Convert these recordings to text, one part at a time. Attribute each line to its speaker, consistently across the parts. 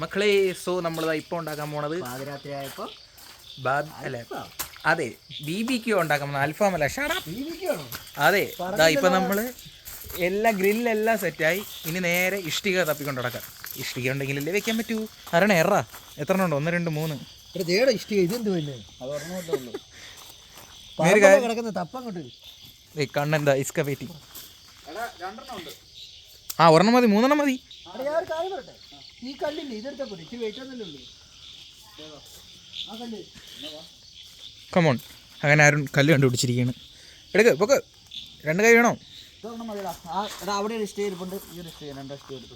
Speaker 1: മക്കളെ സോ നമ്മളിതാ ഇപ്പോൾ ഉണ്ടാക്കാൻ പോണത്
Speaker 2: പാതിരാത്രിയായപ്പോൾ
Speaker 1: അല്ലേ അതെ BBQ ഉണ്ടാക്കാൻ പോകുന്നത് അൽഫാമല്ല ഷടാ അതെ ഇതാ ഇപ്പം നമ്മൾ എല്ലാ ഗ്രില്ലെല്ലാം സെറ്റായി ഇനി നേരെ ഇഷ്ടിക തപ്പിക്കൊണ്ട് നടക്കാം ഇഷ്ടിക ഉണ്ടെങ്കിലല്ലേ വെക്കാൻ പറ്റൂ അരണേ എറ എത്ര ഉണ്ടോ 1 2 3
Speaker 2: ഇഷ്ടിക ഇതെന്ത് പിന്നെ കിടക്കുന്ന തപ്പങ്ങോട്ട്
Speaker 1: കണ്ണെന്താ ഇസ്ക വെയിറ്റിംഗ് ആ ഒരെണ്ണം മതി 3 എണ്ണം മതി
Speaker 2: ഈ കല്ലില്ലേ ഇതെടുത്താൽ പോരെ ഇച്ചിരി വെയിറ്റ് ഒന്നല്ലേ ഉള്ളൂ ആ കല്ല്
Speaker 1: കമോൺ അങ്ങനെ ആരും കല്ല് കണ്ടുപിടിച്ചിരിക്കുകയാണ് എടുക്ക് പൊക്ക് 2 കൈ വേണോ
Speaker 2: ഇതൊരെണ്ണം മതിടാ അവിടെ ഒരു സ്റ്റേ ഇരിപ്പുണ്ട് ഈ ഒരു സ്റ്റേ 2 സ്റ്റേ എടുത്തു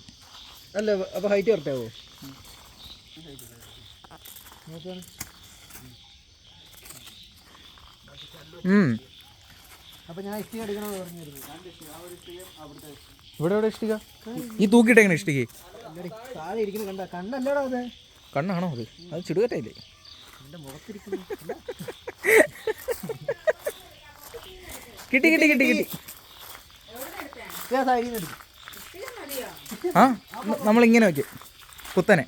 Speaker 2: അല്ല അപ്പോൾ ഹൈറ്റ് കറക്റ്റാവോ അപ്പോൾ ഞാൻ ഇഷ്ടിക എടുക്കണമെന്ന് പറഞ്ഞിരുന്നു
Speaker 1: ഇവിടെ എവിടെ ഇഷ്ടിക ഈ തൂക്കിയിട്ടെങ്ങനെ ഇഷ്ടിക
Speaker 2: താഴെ ഇരിക്കുന്ന കണ്ട കണ്ണല്ലേടാ അത്
Speaker 1: കണ്ണാണോ അത് ചുടുകറ്റയില്ലേ
Speaker 2: എൻ്റെ മുഖത്തിരിക്കുന്നു
Speaker 1: കിട്ടി കിട്ടി കിട്ടി കിട്ടി ആ നമ്മളിങ്ങനെ വയ്ക്കും കുത്തനെ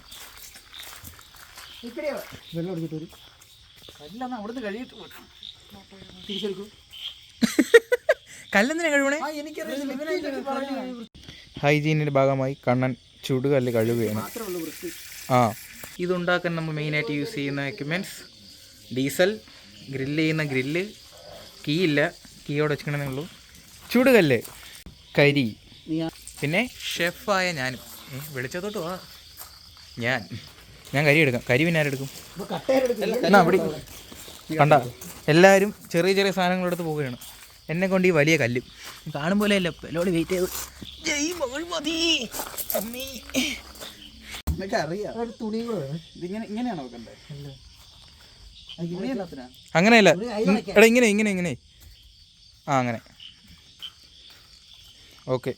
Speaker 2: വെള്ളം എടുത്തിട്ട് വരും കല്ലെന്നാ അവിടുന്ന് കഴിയിട്ട് തിരിച്ചെടുക്കും
Speaker 1: കല്ലെന്തിനാ കഴിവണേ ഹൈജീനിൻ്റെ ഭാഗമായി കണ്ണൻ ചുടുകല്ല് കഴുകുകയാണ് ആ ഇതുണ്ടാക്കാൻ നമ്മൾ മെയിനായിട്ട് യൂസ് ചെയ്യുന്ന എക്യുപ്മെൻറ്റ്സ് ഡീസൽ ഗ്രില്ല് ചെയ്യുന്ന ഗ്രില്ല് കീ ഇല്ല കീയോടെ വെച്ചിക്കണേ ഉള്ളൂ ചുടുകല്ല് കരി പിന്നെ ഷെഫായ ഞാനും വെളിച്ചത്തോട്ട് വാ ഞാൻ കരി എടുക്കാം കരി പിന്നെ ആരെടുക്കും എന്നാ അവിടെ കണ്ട എല്ലാവരും ചെറിയ ചെറിയ സാധനങ്ങളെടുത്ത് പോവുകയാണ് എന്നെ കൊണ്ട് ഈ വലിയ കല്ലും കാണുമ്പോലെ അല്ല പെലോടി വെയിറ്റ് ചെയ്ത് ജയ് മകൾ മതി അമ്മീ
Speaker 2: അറിയാം തുണിയും കൂടെ ഇങ്ങനെയാണോ വെക്കണ്ടേ
Speaker 1: അങ്ങനെയല്ല എടാ ഇങ്ങനെ ഇങ്ങനെ ഇങ്ങനെ ആ അങ്ങനെ ഓക്കെ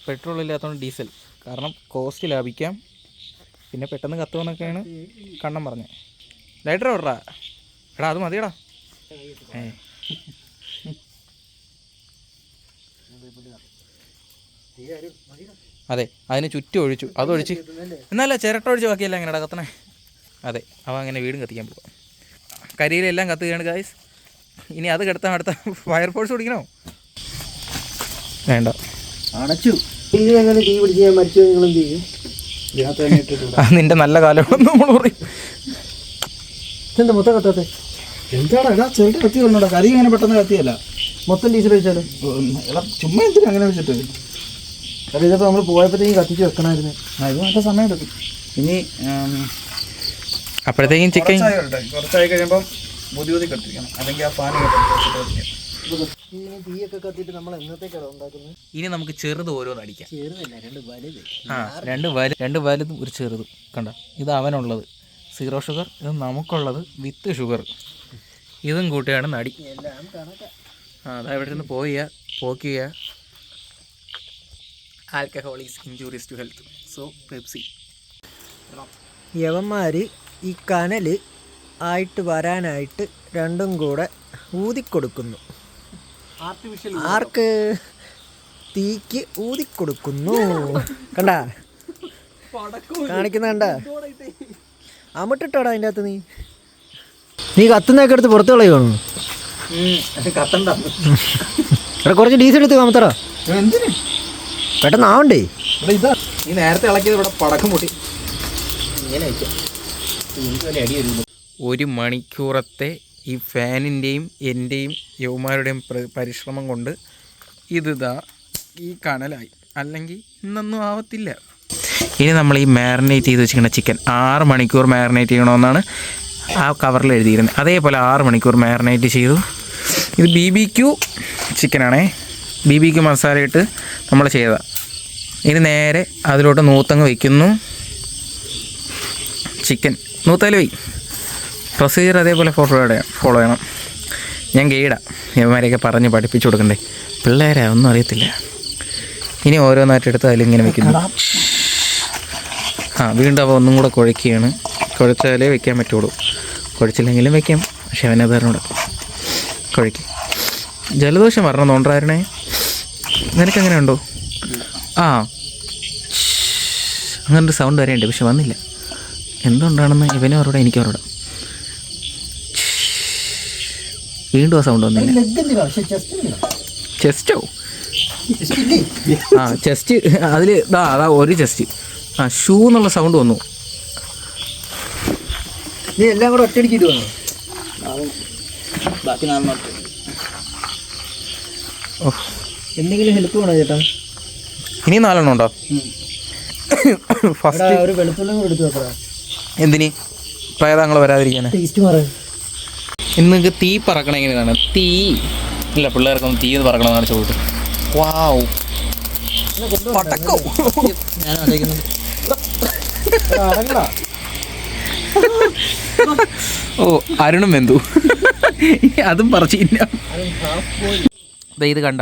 Speaker 1: പെട്രോൾ ഇല്ലാത്തതുകൊണ്ട് ഡീസൽ കാരണം കോസ്റ്റ് ലാഭിക്കാം പിന്നെ പെട്ടെന്ന് കത്തുമെന്നൊക്കെയാണ് കണ്ണൻ പറഞ്ഞത് ലൈറ്റർ വിടറാ എടാ അത് മതിയടാ അതെ അതിന് ചുറ്റും ഒഴിച്ചു അതൊഴിച്ച് എന്നല്ല ചിരട്ട ഒഴിച്ച് ബാക്കിയല്ല അങ്ങനെ കത്തണേ അതെ അവ അങ്ങനെ വീടും കത്തിക്കാൻ പോവാം കരിയിലെല്ലാം കത്തുകയാണ് ഗായ്സ് ഇനി അത് കിടത്താൻ അടുത്ത ഫയർഫോഴ്സ് പിടിക്കണോ വേണ്ട
Speaker 2: അടച്ചു എങ്ങനെ തീ പിടിച്ച് ഞാൻ മരിച്ചു നിങ്ങൾ എന്ത് ചെയ്യും
Speaker 1: നിന്റെ നല്ല കാലം നമ്മൾ പറയും
Speaker 2: എന്താ മൊത്തം കത്താത്തെ
Speaker 3: എന്താടാ ചെറുട്ട് കത്തി കൊണ്ടോടാ കരി അങ്ങനെ പെട്ടെന്ന് കത്തിയല്ല
Speaker 2: മൊത്തം ഡീസൽ ഒഴിച്ചാലോ
Speaker 3: ചുമ്മാ എന്തിനാ അങ്ങനെ വെച്ചിട്ട്
Speaker 2: കാരണം ഇതിപ്പോൾ നമ്മൾ പോയപ്പോഴത്തേക്കും കത്തിച്ച് വെക്കണമായിരുന്നു
Speaker 3: ഇത് നല്ല സമയം എടുക്കും ഇനി
Speaker 1: അപ്പോഴത്തേക്കും ചിക്കൻ
Speaker 3: കുറച്ചായി കഴിയുമ്പം ബുദ്ധി കത്തിക്കണം അല്ലെങ്കിൽ ആ പാനി
Speaker 2: തീയൊക്കെ കത്തിയിട്ട് നമ്മൾ എന്നത്തേക്കാണ് ഉണ്ടാക്കുന്നത്
Speaker 1: ഇനി നമുക്ക് ചെറുത് ഓരോന്ന് അടിക്കാം
Speaker 2: ചെറുതല്ല 2 വലുത്
Speaker 1: ആ 2 വലുതും ഒരു ചെറുതും കണ്ട ഇത് അവനുള്ളത് 0 ഷുഗർ ഇത് നമുക്കുള്ളത് വിത്ത് ഷുഗർ ഇതും കൂട്ടിയാണ് നടി
Speaker 2: എല്ലാം കണക്കാ
Speaker 1: ആ അതാ ഇവിടെ നിന്ന് പോക്കുക alcohol is injurious to health so Pepsi
Speaker 2: യവന്മാർ ഈ കനൽ ആയിട്ട് വരാനായിട്ട് രണ്ടും കൂടെ ഊതിക്കൊടുക്കുന്നു ആർക്ക് തീക്ക് ഊതിക്കൊടുക്കുന്നു കണ്ട കാണിക്കുന്ന കണ്ട അമിട്ടിട്ടോടാ അതിൻ്റെ അകത്ത് നീ കത്തുന്നൊക്കെ എടുത്ത് പുറത്ത് കളയുവാണോ എടാ കുറച്ച് ഡീസൽ എടുത്ത് കാമത്തറ പെട്ടെന്ന് ആവണ്ടേ
Speaker 1: ഈ നേരത്തെ ഇളക്കിയത് ഇവിടെ പടക്കം പൊട്ടി ഇങ്ങനെ വയ്ക്കാം 1 മണിക്കൂറത്തെ ഈ ഫാനിൻ്റെയും എൻ്റെയും യൗമാരുടെയും പരിശ്രമം കൊണ്ട് ഇതാ ഈ കനലായി അല്ലെങ്കിൽ ഇന്നൊന്നും ആവത്തില്ല ഇനി നമ്മൾ ഈ മാരിനേറ്റ് ചെയ്ത് വെച്ചിരിക്കുന്ന ചിക്കൻ 6 മണിക്കൂർ മാരിനേറ്റ് ചെയ്യണമെന്നാണ് ആ കവറിൽ എഴുതിയിരുന്നത് അതേപോലെ 6 മണിക്കൂർ മാരിനേറ്റ് ചെയ്തു ഇത് BBQ ചിക്കനാണേ BBQ മസാല ഇട്ട് നമ്മൾ ചെയ്തതാണ് ഇനി നേരെ അതിലോട്ട് നൂത്തങ്ങ് വയ്ക്കുന്നു ചിക്കൻ നൂത്താല് വയ്ക്കും പ്രൊസീജിയർ അതേപോലെ ഫോളോ ചെയ്യണം ഞാൻ ഗൈഡാണ് ഇവന്മാരെയൊക്കെ പറഞ്ഞ് പഠിപ്പിച്ചു കൊടുക്കണ്ടേ പിള്ളേരെ ഒന്നും അറിയത്തില്ല ഇനി ഓരോന്നായിട്ട് എടുത്ത് അതിലിങ്ങനെ വെക്കുന്നു വീണ്ടും അവ ഒന്നും കൂടെ കുഴയ്ക്കുകയാണ് കുഴച്ചാലേ വെക്കാൻ പറ്റുള്ളൂ കുഴച്ചില്ലെങ്കിലും വെക്കാം പക്ഷെ അവനത് അറിഞ്ഞൂടെ കുഴയ്ക്കും ജലദോഷം വരണം നോണ്ടായിരുന്നേ നിനക്കങ്ങനെ ഉണ്ടോ? ആ അങ്ങനൊരു സൗണ്ട് വരെയുണ്ട്, പക്ഷെ വന്നില്ല. എന്തുകൊണ്ടാണെന്ന് ഇവനും അവരോട് എനിക്കും അവരോട്. വീണ്ടും ആ സൗണ്ട് വന്നില്ല. ചെസ്റ്റോ? ആ ചെസ്റ്റ്, അതിൽ അതാ ഒരു ചെസ്റ്റ്. ആ ഷൂ എന്നുള്ള സൗണ്ട് വന്നു.
Speaker 2: നീ എല്ലാം കൂടെ ഒറ്റയടിക്കിട്ട് വന്നു.
Speaker 3: ബാക്കി 4 നോട്ട്.
Speaker 2: എന്തെങ്കിലും ഹെൽപ്പ് വേണോ ചേട്ടാ?
Speaker 1: ഇനി 4 ഉണ്ടോ? ഫസ്റ്റ്
Speaker 2: ഒരു വെളുത്തുള്ളി കൂടെ എടുത്ത് വെക്കടാ.
Speaker 1: എന്തിന്? പ്രേതങ്ങൾ വരാതിരിക്കാനാ.
Speaker 2: ടേസ്റ്റ് മാറേ.
Speaker 1: ഇന്ന് നിങ്ങൾക്ക് തീ പറക്കണം എങ്ങനെയാണ്? തീ ഇല്ല, പിള്ളേർക്കൊന്ന് തീ എന്ന് പറക്കണം എന്നാണ് ചോദിച്ചത്. വാവ് പടക്കോ.
Speaker 3: ഞാൻ ആലോചിക്കുന്നത്
Speaker 1: ഓ അരുണും വെന്തു. അതും പറിച്ചില്ല. ഇത് കണ്ട,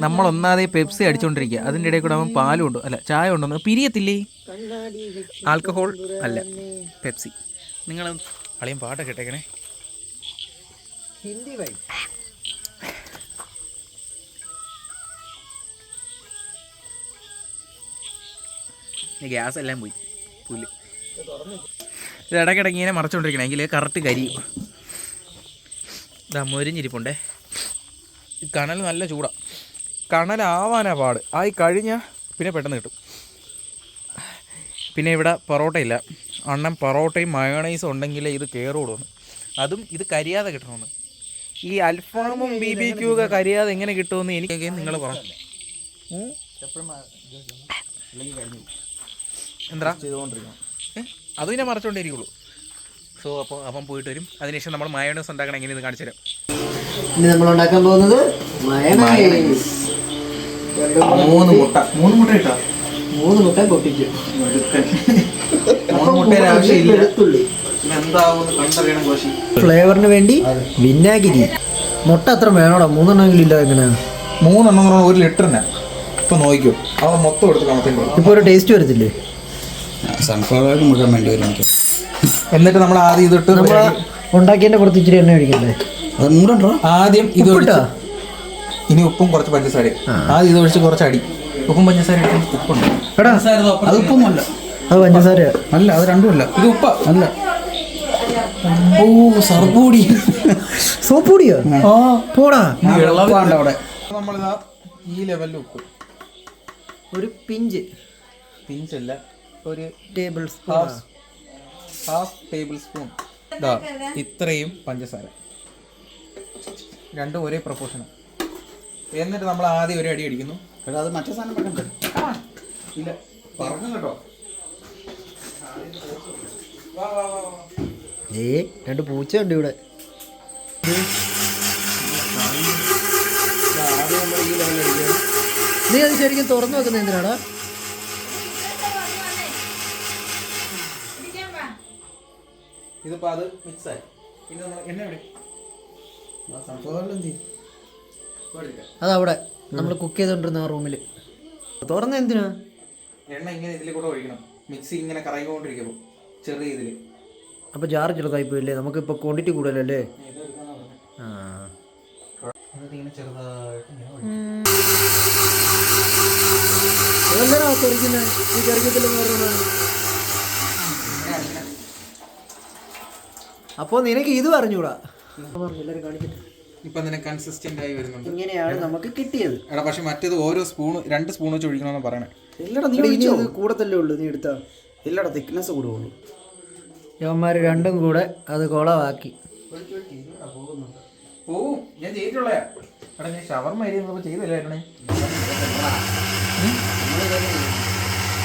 Speaker 1: നമ്മൾ ഒന്നാതെ പെപ്സി അടിച്ചോണ്ടിരിക്കുക, അതിൻ്റെ ഇടയിൽ കൂടെ അവൻ പാലും ഉണ്ട്, അല്ല ചായ ഉണ്ടെന്ന് പിരിയത്തില്ലേ? ആൽക്കഹോൾ അല്ല, പെപ്സി. നിങ്ങൾ അളിയും പാട്ടൊക്കെ ഇട്ടേക്കണേ.
Speaker 2: ഹിന്ദി വൈ
Speaker 1: ഗ്യാസ് എല്ലാം പോയി, പുല്ല്. ഇത് ഇടയ്ക്കിടയ്ക്ക് ഇങ്ങനെ മറച്ചുകൊണ്ടിരിക്കണം, എങ്കിൽ കറക്റ്റ് കരിയും. ഇതാ മൊരിഞ്ഞിരിപ്പുണ്ടേ. കണൽ നല്ല ചൂടാണ്. കണലാവാനാ പാട്. ആയി കഴിഞ്ഞാൽ പിന്നെ പെട്ടെന്ന് കിട്ടും. പിന്നെ ഇവിടെ പൊറോട്ടയില്ല. അണ്ണൻ പൊറോട്ടയും മയോണൈസും ഉണ്ടെങ്കിലേ ഇത് കയറുള്ളൂ. അതും ഇത് കരിയാതെ കിട്ടണമെന്ന്. ഈ അൽഫാമും BBQ ഒക്കെ കരിയാതെ എങ്ങനെ കിട്ടുമെന്ന് എനിക്കൊക്കെ നിങ്ങൾ പറഞ്ഞു. എന്താ അതും ഞാൻ മറച്ചുകൊണ്ടിരിക്കുള്ളൂ. സോ അപ്പോൾ അപ്പം പോയിട്ട് വരും. അതിനുശേഷം നമ്മൾ മയോണൈസ് ഉണ്ടാക്കണം എങ്ങനെയെന്ന് കാണിച്ചു തരാം.
Speaker 2: ഇനി നമ്മൾ ഉണ്ടാക്കാൻ പോകുന്നത് മയോണൈസ്.
Speaker 3: 3 മുട്ട. 3 മുട്ട ഇട്ടാ?
Speaker 2: 3 മുട്ട പൊട്ടിക്കും.
Speaker 3: 3 മുട്ടയുടെ ആവശ്യമില്ല. എന്താവും കണ്ടറിയണം കോശി.
Speaker 2: ഫ്ലേവറിന് വേണ്ടി വിനാഗിരി. മുട്ട അത്ര വേണോടാ? 3 എണ്ണമെങ്കിലും ഇല്ല. എങ്ങനെയാ
Speaker 3: 3 എണ്ണം 1 ലിറ്ററിന്? ഇപ്പൊ നോക്കിയോ, അവ മൊത്തം എടുത്ത് കണക്കിന്.
Speaker 2: ഇപ്പൊ ഒരു ടേസ്റ്റ് വരത്തില്ലേ?
Speaker 3: സൺഫ്ലവർ മുഴുവൻ വേണ്ടി വരും എനിക്ക്. എന്നിട്ട് നമ്മൾ ആദ്യം ഇതിട്ട്
Speaker 2: നമ്മൾ ഉണ്ടാക്കിയതിന്റെ പുറത്ത് ഇച്ചിരി എണ്ണ ഒഴിക്കണ്ടേ?
Speaker 3: ആദ്യം ഇത് ഒഴിച്ച്, ഇനി ഉപ്പും കുറച്ച് പഞ്ചസാരയും. ആദ്യം ഇത് ഒഴിച്ച് കുറച്ച് അടി. ഉപ്പും പഞ്ചസാര ഉപ്പുണ്ട്.
Speaker 2: എടാ
Speaker 3: അത് ഉപ്പൊന്നുമല്ല,
Speaker 2: അത് പഞ്ചസാര
Speaker 3: അല്ല. അത് രണ്ടുമല്ല, ഇത് ഉപ്പ അല്ല. ഓ സർപ്പൂടി,
Speaker 2: സോപ്പൂടിയോ? പോടാ.
Speaker 3: അവിടെ നമ്മളിതാ ഈ ലെവലിൽ ഉപ്പ്
Speaker 2: ഒരു
Speaker 3: പിഞ്ചല്ല, ഒരു
Speaker 2: table spoon,
Speaker 3: half table spoon. ഇതാ ഇത്രയും പഞ്ചസാര, രണ്ടും ഒരേ പ്രൊപ്പോർഷൻ. എന്നിട്ട് നമ്മൾ ആദ്യം ഒരു അടി അടിക്കുന്നു. അത് മറ്റേ സാധനം പെട്ടെന്ന് ഇല്ല പറഞ്ഞു കേട്ടോ.
Speaker 2: രണ്ട് പൂച്ച ഉണ്ട് ഇവിടെ. നീ അത് ശരിക്കും തുറന്നു വെക്കുന്നത് എന്തിനാടാ?
Speaker 3: ഇതിപ്പോ അത് മിക്സായി. പിന്നെ എണ്ണ എവിടെ?
Speaker 2: അതവിടെ നമ്മൾ കുക്ക് ചെയ്തോണ്ടിരുന്ന ആ റൂമിൽ. തുറന്ന എന്തിനാ?
Speaker 3: എണ്ണ ഇങ്ങനെ ഇതിൽ കൂടെ ഒഴിക്കണം. മിക്സി ഇങ്ങനെ കറങ്ങിക്കൊണ്ടിരിക്കുമ്പോൾ ചെറിയ ഇതിൽ.
Speaker 2: അപ്പോൾ ജാർ ചെറുതായി പോയില്ലേ? നമുക്കിപ്പോൾ ക്വാണ്ടിറ്റി കൂടുതലല്ലേ? ആ
Speaker 3: ഇങ്ങനെ ചെറുതായിട്ട്
Speaker 2: അതെന്താണോ തെറിക്കുന്നത്? ഈ തെറിക്കത്തില്ലെന്ന് പറയുന്നത്. അപ്പോൾ നിനക്ക് ഇത് പറഞ്ഞൂടാ? എല്ലാവരും കാണിച്ചിട്ട്
Speaker 3: ഇപ്പം നിനക്ക് കൺസിസ്റ്റന്റ് ആയി വരുന്നുണ്ട്.
Speaker 2: ഇങ്ങനെയാണ് നമുക്ക് കിട്ടിയത്.
Speaker 3: എടാ പക്ഷെ മറ്റേത് ഓരോ സ്പൂണ് 2 സ്പൂൺ വെച്ച് ഒഴിക്കണമെന്ന് പറയണേ.
Speaker 2: ഇല്ലടാ, നീ കൂടത്തല്ലേ ഉള്ളൂ. നീ എടുത്താ
Speaker 3: ഇല്ലടാ, തിക്നെസ് കൂടുള്ളൂ.
Speaker 2: യവന്മാർ രണ്ടും കൂടെ അത് കുളമാക്കി.
Speaker 3: പോവും, ഞാൻ ചെയ്തിട്ടുള്ള. എടാ ഞാൻ ഷവർമ ചെയ്തില്ലായിരുന്നേ.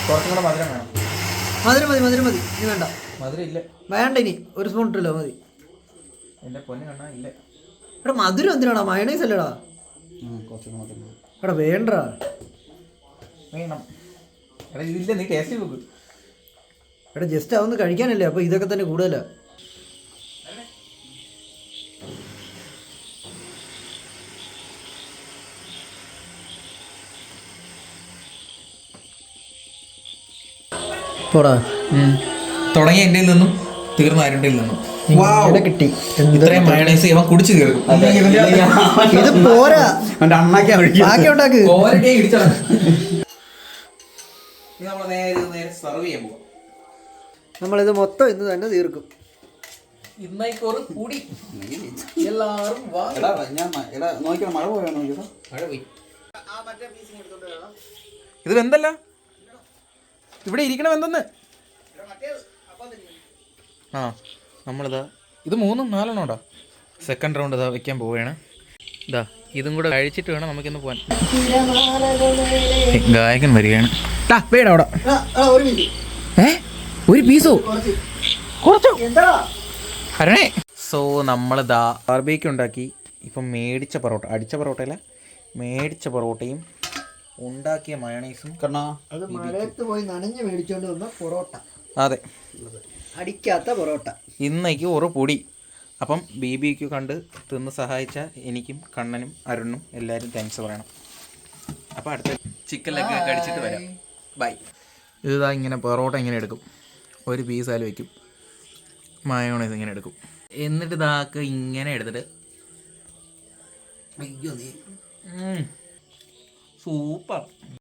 Speaker 3: കുറച്ചും കൂടെ മധുരം വേണം.
Speaker 2: മധുരം മതി. ഇനി വേണ്ട,
Speaker 3: മധുരം ഇല്ല.
Speaker 2: വേണ്ട. ഇനി 1 സ്പൂൺ ഇട്ടല്ലോ മതി.
Speaker 3: എൻ്റെ പൊന്നു കണ്ണാ ഇല്ല.
Speaker 2: എടാ മധുരം എന്തിനാടാ? മയണൈസ് അല്ലേടാ? എടാ വേണ്ടടാ.
Speaker 3: വേണം. എടാ ഇതില്ല, നീ ടേസ്റ്റ് നോക്ക്.
Speaker 2: എടാ ജസ്റ്റ് അതൊന്ന് കഴിക്കാനല്ലേ? അപ്പോൾ ഇതൊക്കെ തന്നെ കൂടുതലാ. പോടാ.
Speaker 3: തുടങ്ങിയ എൻ്റെ നിന്നും തീർന്ന ആരുടെ നിന്നും
Speaker 2: ഇങ്ങനെ കിട്ടി.
Speaker 3: ഇത്രയും മയണൈസ് ഇവൻ കുടിച്ചു തീർക്കും.
Speaker 2: ഇത് പോരാ,
Speaker 4: അണ്ണാക്കിയാ
Speaker 2: ബാക്കി ഉണ്ടാക്ക്.
Speaker 1: നമ്മൾ നേരെ സെർവ് ചെയ്യാൻ പോവാം.
Speaker 2: നമ്മളിത് മൊത്തം ഇന്ന് തന്നെ തീർക്കും.
Speaker 1: ഇന്നേക്കൊരു കൂടി എല്ലാവരും വാ.
Speaker 4: നോക്കിയാ മഴ പോയാ നോക്കിയതാ.
Speaker 1: മഴ പോയി. ഇത് വെന്തല്ല, ഇവിടെ ഇരിക്കണം എന്തെന്ന്. ആ നമ്മളിതാ ഇത് 3 4 ഉണ്ടോ. സെക്കൻഡ് റൗണ്ട് ഇതാ വെക്കാൻ പോവുകയാണ്. ഇതാ ഇതും കൂടെ കഴിച്ചിട്ട് വേണം നമുക്കിന്ന് പോകാൻ. ഗായകൻ വരികയാണ്. വേടാ അവിടെ ഒരു പീസോ കുറച്ചോ അരണേ. സോ നമ്മളിതാ ബാർബേക്യൂ ഉണ്ടാക്കി. ഇപ്പം മേടിച്ച പൊറോട്ട, അടിച്ച പൊറോട്ടയല്ല, മേടിച്ച പൊറോട്ടയും ഉണ്ടാക്കിയ മയണൈസും.
Speaker 2: അത് മഴയത്ത് പോയി നനഞ്ഞ് മേടിച്ചോണ്ട് വന്ന പൊറോട്ട.
Speaker 1: അതെ,
Speaker 2: അടിക്കാത്ത പൊറോട്ട.
Speaker 1: ഇന്നേക്ക് ഒരു പൊടി. അപ്പം BBQ കണ്ട് തിന്ന് സഹായിച്ച എനിക്കും കണ്ണനും അരുണും എല്ലാവരും താങ്ക്സ് പറയണം. അപ്പോൾ അടുത്ത ചിക്കനിലൊക്കെ കടിച്ചിട്ട് വരാം. ബൈ. ഇതാ ഇങ്ങനെ പൊറോട്ട ഇങ്ങനെ എടുക്കും, ഒരു പീസാലും വയ്ക്കും, മയോണൈസ് ഇങ്ങനെ എടുക്കും, എന്നിട്ട് ഇതാക്ക് ഇങ്ങനെ എടുത്തിട്ട് അയ്യോ സൂപ്പർ.